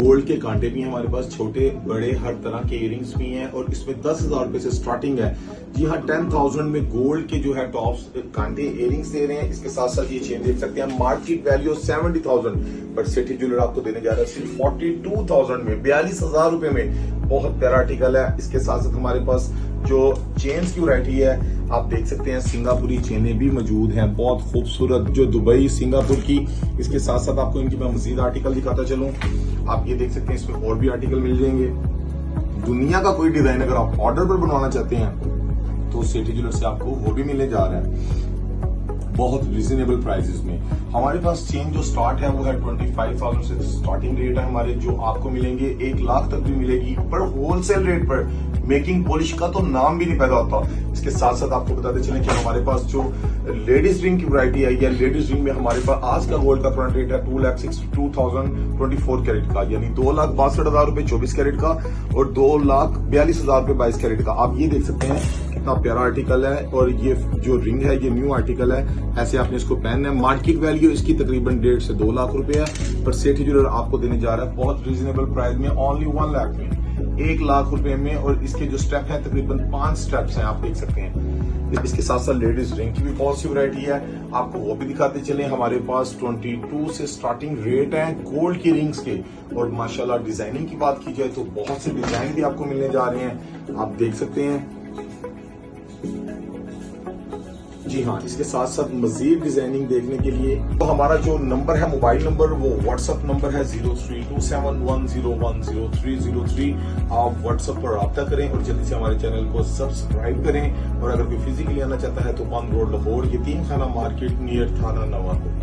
Gold के कांटे भी हैं हमारे पास, छोटे बड़े हर तरह के इयरिंग्स भी हैं और इसमें 10,000 रुपए से स्टार्टिंग है। जी हाँ, 10,000 में गोल्ड के जो है टॉप्स कांटे इयरिंग्स दे रहे हैं। इसके साथ साथ ये चेन देख सकते हैं, market value 70,000, but city jeweller आपको देने जा रहा है सिर्फ 42,000 में, 42,000 रुपए में। बहुत प्यारा आर्टिकल है। इसके साथ साथ हमारे पास जो चेन्स की वैरायटी है आप देख सकते हैं, सिंगापुरी चेनें भी मौजूद हैं, बहुत खूबसूरत, जो दुबई सिंगापुर की। इसके साथ साथ आपको इनकी मैं मजीद आर्टिकल दिखाता चलूं। आप ये देख सकते हैं, इसमें और भी आर्टिकल मिल जाएंगे। दुनिया का कोई डिजाइन अगर आप ऑर्डर पर बनवाना चाहते हैं तो सिटी ज्वेलर से आपको वो भी मिलने जा रहा है बहुत रिजनेबल प्राइसेस में। हमारे पास चेन जो स्टार्ट है वो है 25,000 से स्टार्टिंग रेट है हमारे, जो आपको मिलेंगे 1 लाख तक भी मिलेगी, पर होलसेल रेट पर। मेकिंग पॉलिश का तो नाम भी नहीं पैदा होता। इसके साथ साथ आपको बताते चलें कि हमारे पास जो लेडीज रिंग की वैरायटी आई है, लेडीज रिंग में हमारे पास आज का गोल्ड का करंट रेट है 2,62,024 कैरेट का, यानी 2,62,000 रुपए 24 कैरेट का और 2,42,000 रुपए 22 कैरेट का। आप ये देख सकते हैं कितना प्यारा आर्टिकल है। और ये जो रिंग है ये न्यू आर्टिकल है, ऐसे आपने इसको पहनना है। मार्केट वैल्यू इसकी तकरीबन 1.5 से 2 लाख रुपए है, पर सिटी ज्वेलर आपको देने जा रहा है बहुत रिजनेबल प्राइस में, ओनली 1 लाख में, 1 लाख रुपए में। और इसके जो स्टेप है तकरीबन 5 स्टेप्स हैं, आप देख सकते हैं। इसके साथ साथ लेडीज रिंग की भी बहुत सी वैरायटी है, आपको वो भी दिखाते चले। हमारे पास 22 से स्टार्टिंग रेट है गोल्ड की रिंग्स के। और माशाल्लाह डिजाइनिंग की बात की जाए तो बहुत से डिजाइन भी आपको मिलने जा रहे हैं, आप देख सकते हैं। जी हाँ, इसके साथ साथ मजीद डिजाइनिंग देखने के लिए तो हमारा जो नंबर है, मोबाइल नंबर, वो व्हाट्सएप नंबर है 032710100303। आप व्हाट्सएप पर रब्ता करें और जल्दी से हमारे चैनल को सब्सक्राइब करें। और अगर कोई फिजिकली आना चाहता है तो 1 रोड लाहौर, यतीम खाना मार्केट नियर थाना नवाकोट।